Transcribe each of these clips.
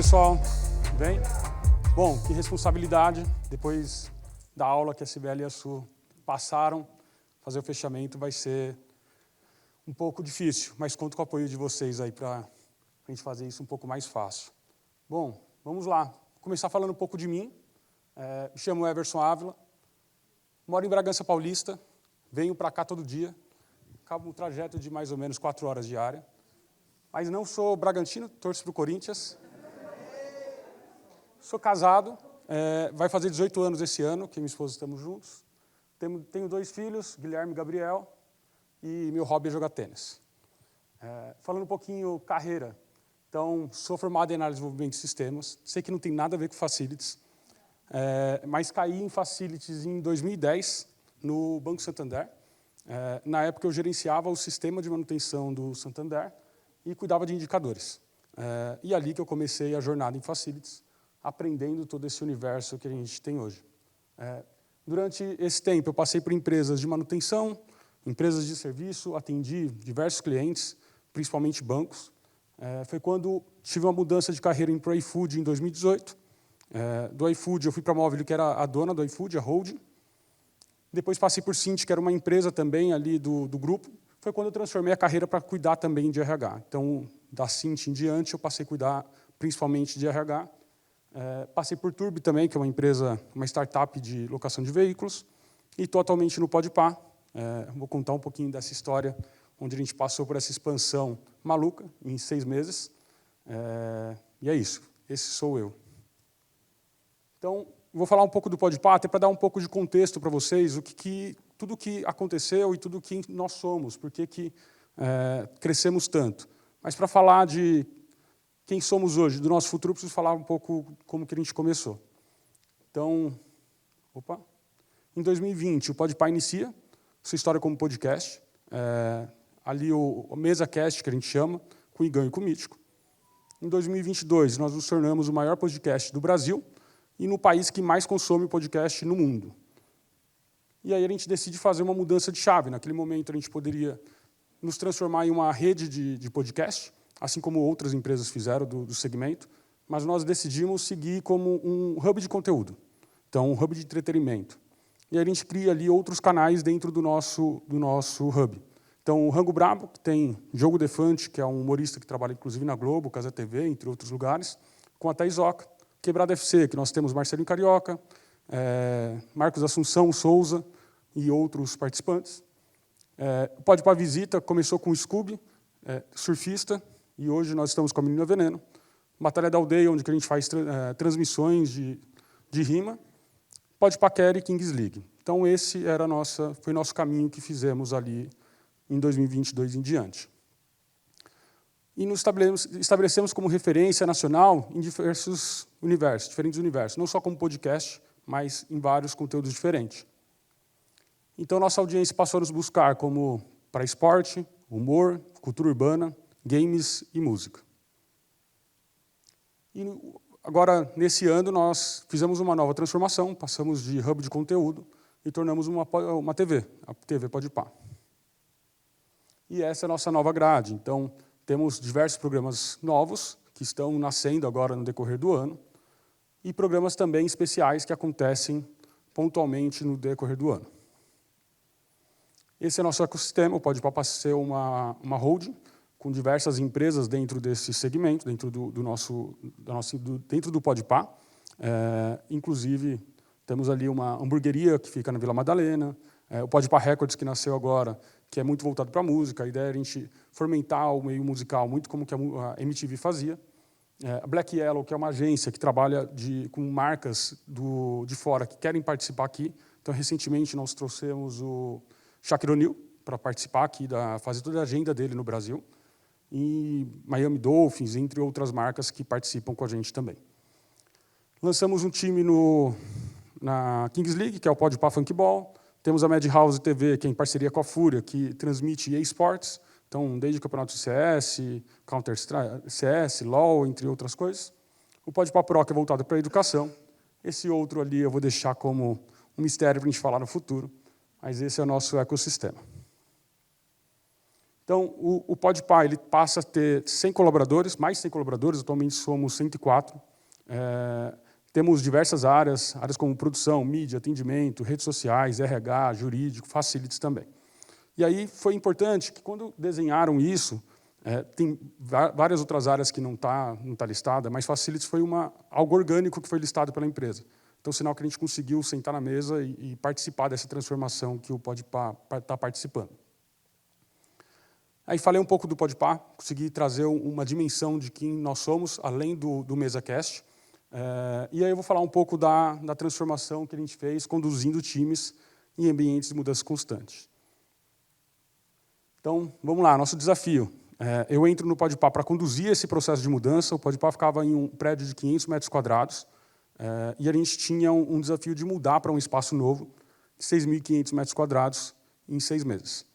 pessoal, tudo bem? Bom, que responsabilidade, depois da aula que a Sibeli e a Su passaram, fazer o fechamento vai ser um pouco difícil, mas conto com o apoio de vocês aí para a gente fazer isso um pouco mais fácil. Bom, vamos lá. Vou começar falando um pouco de mim. Me chamo Everson Ávila, moro em Bragança Paulista, venho para cá todo dia, acabo um trajeto de mais ou menos 4 horas diária, mas não sou bragantino, torço para o Corinthians. Sou casado, vai fazer 18 anos esse ano, que minha esposa estamos juntos. Tenho 2 filhos, Guilherme e Gabriel, e meu hobby é jogar tênis. Falando um pouquinho carreira, então, sou formado em análise de desenvolvimento de sistemas, sei que não tem nada a ver com facilities, mas caí em facilities em 2010, no Banco Santander. Na época, eu gerenciava o sistema de manutenção do Santander e cuidava de indicadores. E ali que eu comecei a jornada em facilities, aprendendo todo esse universo que a gente tem hoje. Durante esse tempo, eu passei por empresas de manutenção, empresas de serviço, atendi diversos clientes, principalmente bancos. Foi quando tive uma mudança de carreira para o iFood em 2018. Do iFood, eu fui para a Móvel, que era a dona do iFood, a holding. Depois passei por Cint, que era uma empresa também ali do grupo. Foi quando eu transformei a carreira para cuidar também de RH. Então, da Cint em diante, eu passei a cuidar principalmente de RH. Passei por Turbi também, que é uma empresa, uma startup de locação de veículos, e estou atualmente no Podpah. Vou contar um pouquinho dessa história, onde a gente passou por essa expansão maluca, em 6 meses. E é isso, esse sou eu. Então, vou falar um pouco do Podpah, até para dar um pouco de contexto para vocês, tudo o que aconteceu e tudo o que nós somos, por que crescemos tanto. Mas para falar de quem somos hoje, do nosso futuro, preciso falar um pouco como que a gente começou. Então, em 2020, o Podpah inicia sua história como podcast. Ali o MesaCast, que a gente chama, com o Igão e com o Mítico. Em 2022, nós nos tornamos o maior podcast do Brasil e no país que mais consome podcast no mundo. E aí a gente decide fazer uma mudança de chave. Naquele momento, a gente poderia nos transformar em uma rede de podcast, assim como outras empresas fizeram do segmento, mas nós decidimos seguir como um hub de conteúdo, então um hub de entretenimento. E a gente cria ali outros canais dentro do nosso hub. Então, o Rango Brabo, que tem Diogo Defante, que é um humorista que trabalha inclusive na Globo, Casa TV, entre outros lugares, com a Thaís Oca. Quebrada FC, que nós temos Marcelinho Carioca, Marcos Assunção Souza e outros participantes. O Podpah Visita começou com o Scooby, surfista, e hoje nós estamos com a Menina Veneno. Batalha da Aldeia, onde a gente faz transmissões de rima. Podpah Care e Kings League. Então, esse foi nosso caminho que fizemos ali em 2022 em diante. E nos estabelecemos como referência nacional em diferentes universos, não só como podcast, mas em vários conteúdos diferentes. Então, nossa audiência passou a nos buscar como para esporte, humor, cultura urbana, games e música. E agora, nesse ano, nós fizemos uma nova transformação, passamos de hub de conteúdo e tornamos uma TV, a TV Podpah. E essa é a nossa nova grade. Então, temos diversos programas novos que estão nascendo agora no decorrer do ano e programas também especiais que acontecem pontualmente no decorrer do ano. Esse é nosso ecossistema, o Podpah passa a ser uma holding com diversas empresas dentro desse segmento, dentro dentro do Podpah. Inclusive, temos ali uma hamburgueria que fica na Vila Madalena, o Podpah Records, que nasceu agora, que é muito voltado para a música. A ideia é a gente fomentar o meio musical, muito como que a MTV fazia. A Black Yellow, que é uma agência que trabalha com marcas de fora que querem participar aqui. Então, recentemente, nós trouxemos o Shaquille O'Neal para participar aqui, fazer toda a agenda dele no Brasil. E Miami Dolphins, entre outras marcas que participam com a gente também. Lançamos um time na Kings League, que é o Podpah Funkball. Temos a Madhouse TV, que é em parceria com a Fúria, que transmite eSports, então desde o campeonato de CS, Counter-Strike, CS, LoL, entre outras coisas. O Podpah Pro, que é voltado para a educação. Esse outro ali eu vou deixar como um mistério para a gente falar no futuro, mas esse é o nosso ecossistema. Então, o Podpah ele passa a ter 100 colaboradores, mais 100 colaboradores, atualmente somos 104. Temos diversas áreas como produção, mídia, atendimento, redes sociais, RH, jurídico, facilities também. E aí foi importante que, quando desenharam isso, tem várias outras áreas que não tá listada, mas facilities foi algo orgânico que foi listado pela empresa. Então, sinal que a gente conseguiu sentar na mesa e participar dessa transformação que o Podpah está participando. Aí falei um pouco do Podpah, consegui trazer uma dimensão de quem nós somos, além do MesaCast. E aí eu vou falar um pouco da transformação que a gente fez, conduzindo times em ambientes de mudança constante. Então, vamos lá, nosso desafio. Eu entro no Podpah para conduzir esse processo de mudança. O Podpah ficava em um prédio de 500 metros quadrados, e a gente tinha um desafio de mudar para um espaço novo, de 6.500 metros quadrados, em 6 meses.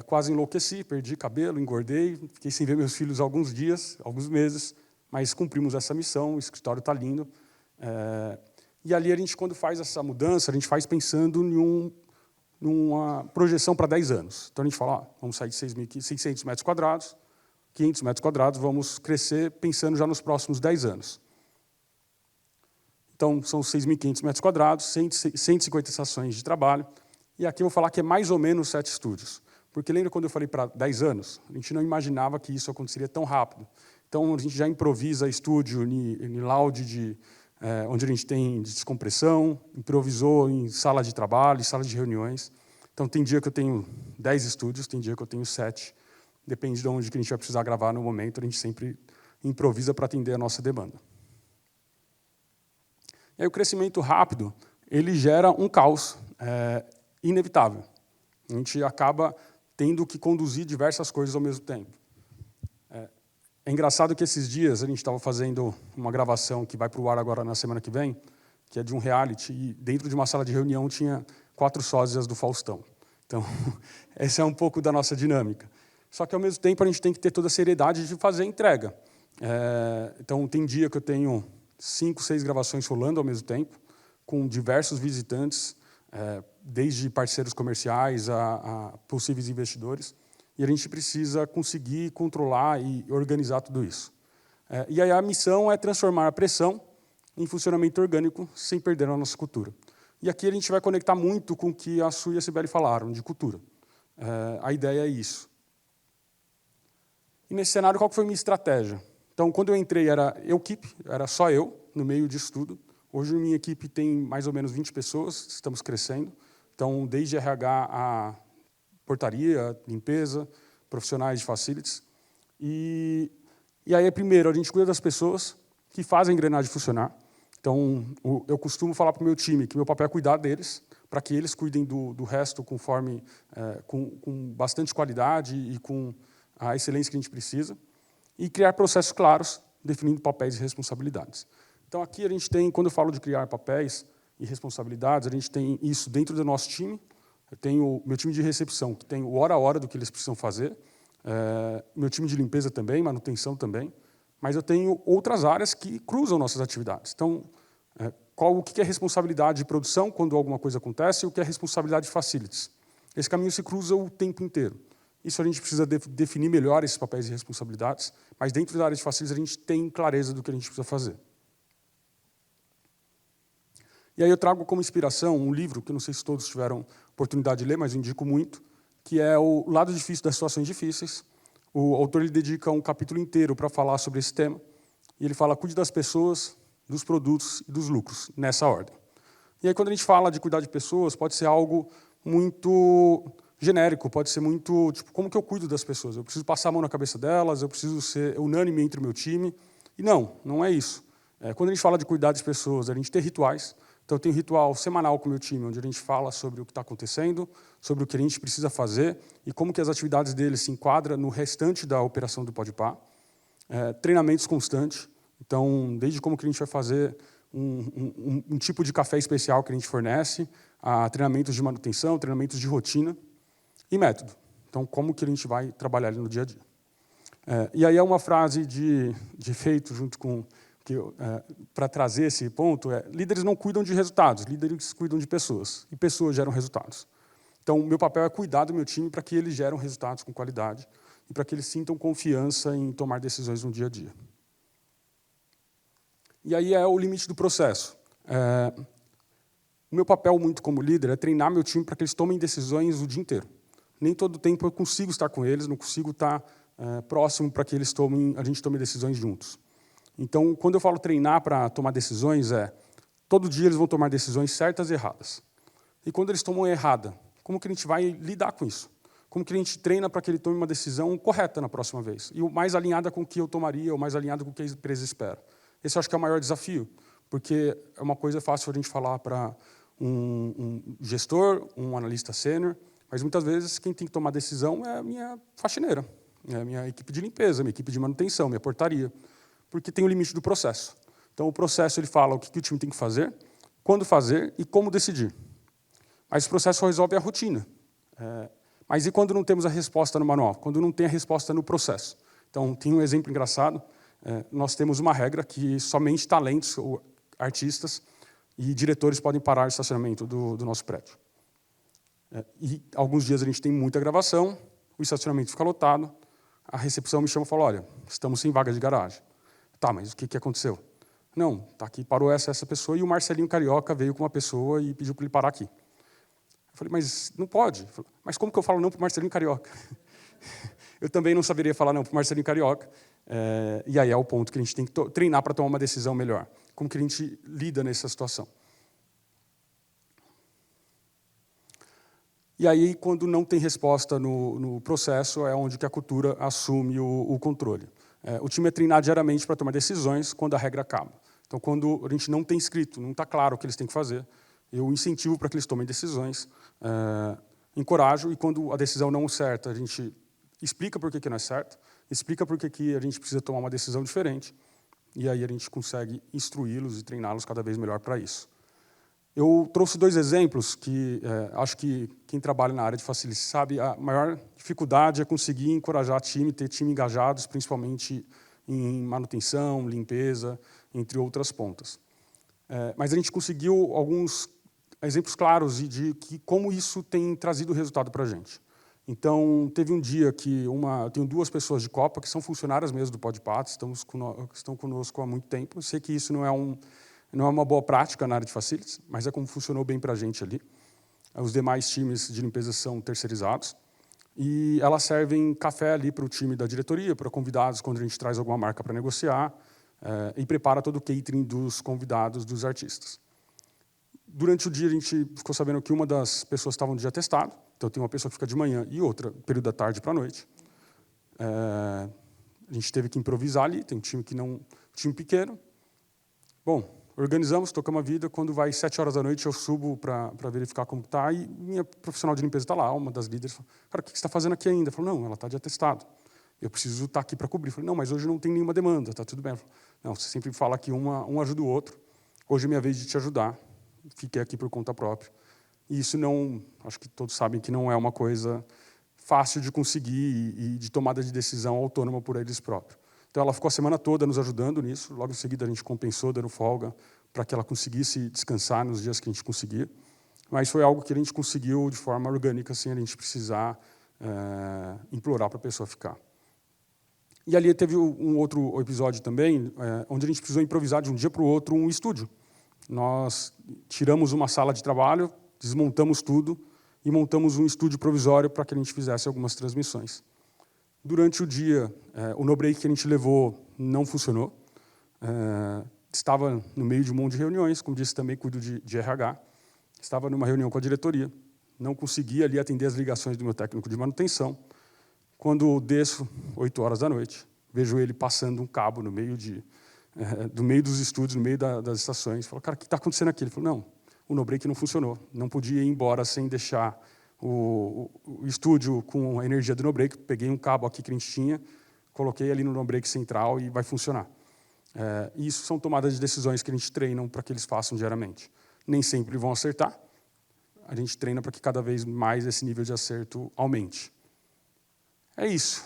Quase enlouqueci, perdi cabelo, engordei, fiquei sem ver meus filhos alguns dias, alguns meses, mas cumprimos essa missão, o escritório está lindo. E ali, a gente, quando faz essa mudança, a gente faz pensando numa projeção para 10 anos. Então, a gente fala, vamos sair de 6.600 metros quadrados, 500 metros quadrados, vamos crescer pensando já nos próximos 10 anos. Então, são 6.500 metros quadrados, 150 estações de trabalho, e aqui eu vou falar que é mais ou menos 7 estúdios. Porque lembra quando eu falei para 10 anos? A gente não imaginava que isso aconteceria tão rápido. Então, a gente já improvisa estúdio em lounge, onde a gente tem descompressão, improvisou em sala de trabalho, em sala de reuniões. Então, tem dia que eu tenho 10 estúdios, tem dia que eu tenho 7. Depende de onde que a gente vai precisar gravar no momento, a gente sempre improvisa para atender a nossa demanda. E aí, o crescimento rápido, ele gera um caos inevitável. A gente acaba tendo que conduzir diversas coisas ao mesmo tempo. É engraçado que esses dias a gente estava fazendo uma gravação que vai para o ar agora na semana que vem, que é de um reality, e dentro de uma sala de reunião tinha 4 sósias do Faustão. Então, essa é um pouco da nossa dinâmica. Só que, ao mesmo tempo, a gente tem que ter toda a seriedade de fazer a entrega. Então, tem dia que eu tenho 5, 6 gravações rolando ao mesmo tempo, com diversos visitantes, desde parceiros comerciais a possíveis investidores, e a gente precisa conseguir controlar e organizar tudo isso. E aí a missão é transformar a pressão em funcionamento orgânico, sem perder a nossa cultura. E aqui a gente vai conectar muito com o que a Su e a Cibele falaram, de cultura. A ideia é isso. E nesse cenário, qual que foi a minha estratégia? Então, quando eu entrei, era só eu, no meio disso tudo. Hoje, minha equipe tem mais ou menos 20 pessoas, estamos crescendo. Então, desde RH a portaria, limpeza, profissionais de facilities. E aí, primeiro, a gente cuida das pessoas que fazem a engrenagem funcionar. Então, eu costumo falar para o meu time que meu papel é cuidar deles, para que eles cuidem do resto conforme, com bastante qualidade e com a excelência que a gente precisa. E criar processos claros, definindo papéis e responsabilidades. Então, aqui a gente tem, quando eu falo de criar papéis e responsabilidades, a gente tem isso dentro do nosso time. Eu tenho o meu time de recepção, que tem o hora a hora do que eles precisam fazer. Meu time de limpeza também, manutenção também. Mas eu tenho outras áreas que cruzam nossas atividades. Então, o que é responsabilidade de produção quando alguma coisa acontece e o que é responsabilidade de facilities. Esse caminho se cruza o tempo inteiro. Isso a gente precisa definir melhor esses papéis e responsabilidades, mas dentro da área de facilities a gente tem clareza do que a gente precisa fazer. E aí eu trago como inspiração um livro, que não sei se todos tiveram oportunidade de ler, mas eu indico muito, que é O Lado Difícil das Situações Difíceis. O autor ele dedica um capítulo inteiro para falar sobre esse tema, e ele fala, cuide das pessoas, dos produtos e dos lucros, nessa ordem. E aí, quando a gente fala de cuidar de pessoas, pode ser algo muito genérico, pode ser muito, tipo, como que eu cuido das pessoas? Eu preciso passar a mão na cabeça delas, eu preciso ser unânime entre o meu time. E não é isso. Quando a gente fala de cuidar das pessoas, a gente tem rituais. Então, eu tenho um ritual semanal com o meu time, onde a gente fala sobre o que está acontecendo, sobre o que a gente precisa fazer e como que as atividades deles se enquadram no restante da operação do Podpah. Treinamentos constantes. Então, desde como que a gente vai fazer um tipo de café especial que a gente fornece, a treinamentos de manutenção, treinamentos de rotina e método. Então, como que a gente vai trabalhar ali no dia a dia. E aí é uma frase de efeito, junto com para trazer esse ponto, líderes não cuidam de resultados, líderes cuidam de pessoas, e pessoas geram resultados. Então, o meu papel é cuidar do meu time para que eles gerem resultados com qualidade e para que eles sintam confiança em tomar decisões no dia a dia. E aí é o limite do processo. O meu papel, muito como líder, é treinar meu time para que eles tomem decisões o dia inteiro. Nem todo tempo eu consigo estar com eles, não consigo estar próximo para que a gente tome decisões juntos. Então, quando eu falo treinar para tomar decisões, todo dia eles vão tomar decisões certas e erradas. E quando eles tomam errada, como que a gente vai lidar com isso? Como que a gente treina para que ele tome uma decisão correta na próxima vez? E o mais alinhada com o que eu tomaria, ou mais alinhada com o que a empresa espera. Esse eu acho que é o maior desafio, porque é uma coisa fácil a gente falar para um gestor, um analista sênior, mas muitas vezes quem tem que tomar decisão é a minha faxineira, é a minha equipe de limpeza, minha equipe de manutenção, minha portaria, porque tem o limite do processo. Então, o processo ele fala o que o time tem que fazer, quando fazer e como decidir. Mas o processo resolve a rotina. Mas e quando não temos a resposta no manual? Quando não tem a resposta no processo? Então, tem um exemplo engraçado. Nós temos uma regra que somente talentos, ou artistas e diretores podem parar o estacionamento do nosso prédio. E alguns dias a gente tem muita gravação, o estacionamento fica lotado, a recepção me chama e fala, olha, estamos sem vaga de garagem. Tá, mas o que aconteceu? Não, tá aqui, parou essa pessoa e o Marcelinho Carioca veio com uma pessoa e pediu para ele parar aqui. Eu falei, mas não pode. Falei, mas como que eu falo não para o Marcelinho Carioca? Eu também não saberia falar não para o Marcelinho Carioca. E aí é o ponto que a gente tem que treinar para tomar uma decisão melhor. Como que a gente lida nessa situação? E aí, quando não tem resposta no processo, é onde que a cultura assume o controle. O time é treinado diariamente para tomar decisões quando a regra acaba. Então, quando a gente não tem escrito, não está claro o que eles têm que fazer, eu incentivo para que eles tomem decisões, encorajo, e quando a decisão não é certa, a gente explica por que não é certo, explica por que a gente precisa tomar uma decisão diferente, e aí a gente consegue instruí-los e treiná-los cada vez melhor para isso. Eu trouxe 2 exemplos que acho que quem trabalha na área de facility sabe, a maior dificuldade é conseguir encorajar time, ter time engajados, principalmente em manutenção, limpeza, entre outras pontas. Mas a gente conseguiu alguns exemplos claros de como isso tem trazido resultado para a gente. Então, teve um dia que eu tenho 2 pessoas de Copa que são funcionárias mesmo do Podpah, estão conosco há muito tempo. Eu sei que isso não é uma boa prática na área de facilities, mas é como funcionou bem para a gente ali. Os demais times de limpeza são terceirizados. E elas servem café ali para o time da diretoria, para convidados, quando a gente traz alguma marca para negociar, e prepara todo o catering dos convidados, dos artistas. Durante o dia, a gente ficou sabendo que uma das pessoas estava no dia atestado, então tem uma pessoa que fica de manhã e outra, período da tarde para a noite. A gente teve que improvisar ali, tem um time time pequeno. Bom, organizamos, tocamos a vida, quando vai 7 horas da noite eu subo para verificar como está, e minha profissional de limpeza está lá, uma das líderes, fala, cara, o que você está fazendo aqui ainda? Eu falo, não, ela está de atestado, eu preciso estar aqui para cobrir. Eu falei, não, mas hoje não tem nenhuma demanda, está tudo bem. Eu falo, não, você sempre fala que um ajuda o outro, hoje é minha vez de te ajudar, fiquei aqui por conta própria. E isso não, acho que todos sabem que não é uma coisa fácil de conseguir e de tomada de decisão autônoma por eles próprios. Então, ela ficou a semana toda nos ajudando nisso. Logo em seguida, a gente compensou, dando folga, para que ela conseguisse descansar nos dias que a gente conseguia. Mas foi algo que a gente conseguiu de forma orgânica, sem a gente precisar implorar para a pessoa ficar. E ali teve um outro episódio também, onde a gente precisou improvisar de um dia para o outro um estúdio. Nós tiramos uma sala de trabalho, desmontamos tudo e montamos um estúdio provisório para que a gente fizesse algumas transmissões. Durante o dia, o no-break que a gente levou não funcionou. Estava no meio de um monte de reuniões, como disse, também cuido de RH. Estava numa reunião com a diretoria, não conseguia ali atender as ligações do meu técnico de manutenção. Quando desço, 8 horas da noite, vejo ele passando um cabo no meio do meio dos estúdios, no meio das estações. Falo, cara, o que está acontecendo aqui? Ele falou, não, o no-break não funcionou. Não podia ir embora sem deixar o estúdio com a energia do no-break. Peguei um cabo aqui que a gente tinha, coloquei ali no no-break central e vai funcionar. Isso são tomadas de decisões que a gente treina para que eles façam diariamente. Nem sempre vão acertar. A gente treina para que cada vez mais esse nível de acerto aumente. É isso.